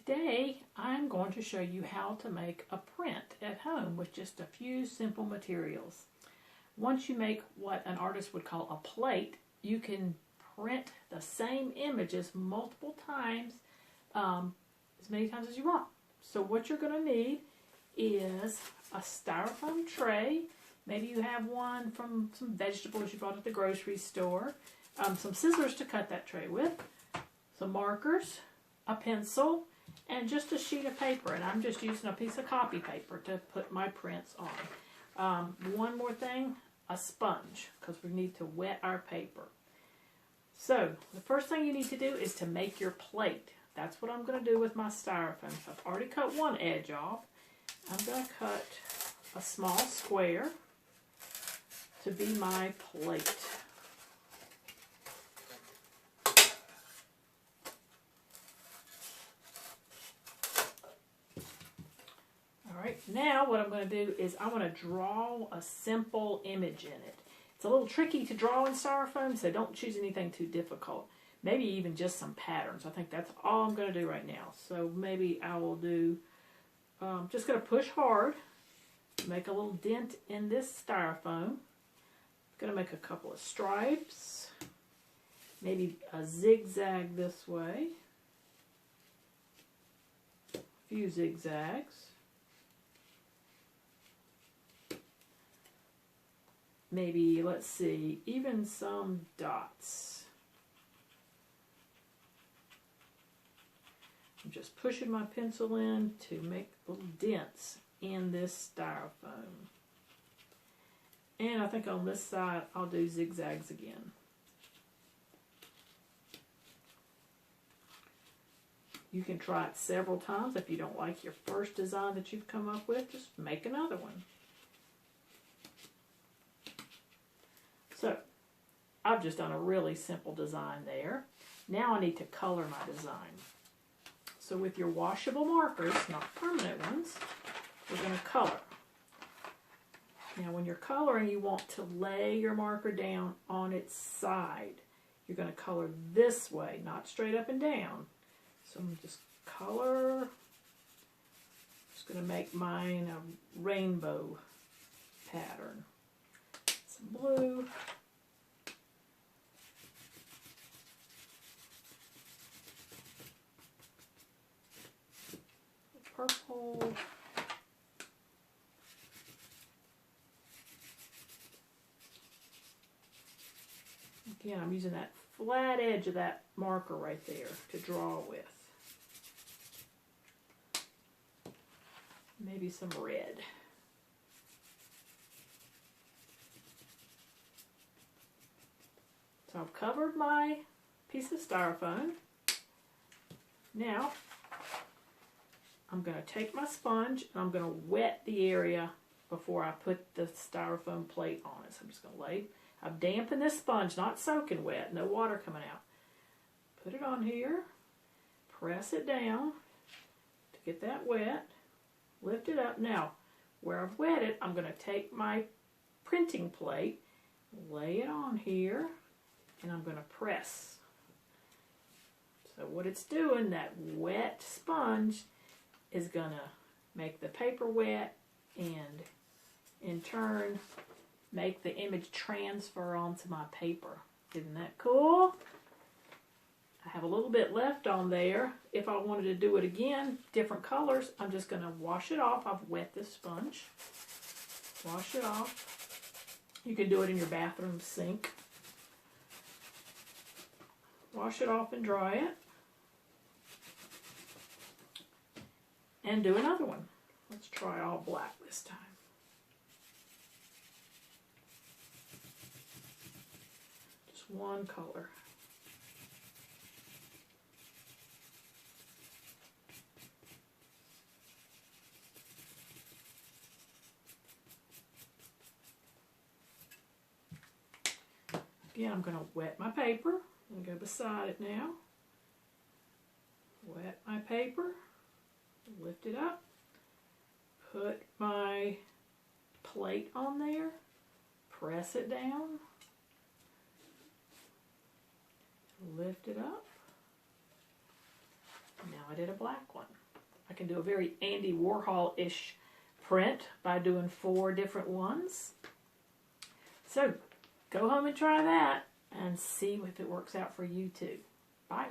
Today I'm going to show you how to make a print at home with just a few simple materials. Once you make what an artist would call a plate, you can print the same images multiple times, as many times as you want. So what you're going to need is a styrofoam tray. Maybe you have one from some vegetables you bought at the grocery store. Some scissors to cut that tray with, some markers, a pencil, and just a sheet of paper. And I'm just using a piece of copy paper to put my prints on. One more thing, a sponge, because we need to wet our paper. So the first thing you need to do is to make your plate. That's what I'm going to do with my styrofoam. So I've already cut one edge off. I'm going to cut a small square to be my plate. Alright, now what I'm going to do is I want to draw a simple image in it. It's a little tricky to draw in styrofoam, so don't choose anything too difficult. Maybe even just some patterns. I think that's all I'm going to do right now. So maybe I will do, just going to push hard, make a little dent in this styrofoam. Going to make a couple of stripes, maybe a zigzag this way, a few zigzags, maybe, let's see, even some dots. I'm just pushing my pencil in to make little dents in this styrofoam. And I think on this side, I'll do zigzags again. You can try it several times. If you don't like your first design that you've come up with, just make another one. So, I've just done a really simple design there. Now I need to color my design. So with your washable markers, not permanent ones, we're going to color. Now when you're coloring, you want to lay your marker down on its side. You're going to color this way, not straight up and down. So I'm going to just color. Just going to make mine a rainbow pattern. Some blue. Purple. Again, I'm using that flat edge of that marker right there to draw with. Maybe some red. So I've covered my piece of styrofoam. Now, I'm going to take my sponge and I'm going to wet the area before I put the styrofoam plate on it. So I'm just going to lay. I've dampened this sponge, not soaking wet, no water coming out. Put it on here, press it down to get that wet, lift it up. Now, where I've wet it, I'm going to take my printing plate, lay it on here, and I'm going to press. So what it's doing, that wet sponge is going to make the paper wet and in turn make the image transfer onto my paper. Isn't that cool? I have a little bit left on there. If I wanted to do it again, different colors, I'm just going to wash it off. I've wet this sponge. Wash it off. You can do it in your bathroom sink. Wash it off and dry it. And do another one. Let's try all black this time. One color. Again, I'm going to wet my paper. I'm going to go beside it now. Wet my paper. Lift it up. Put my plate on there. Press it down. Lift it up, Now I did a black one. I can do a very Andy Warhol-ish print by doing 4 different ones. So go home and try that and see if it works out for you too. Bye.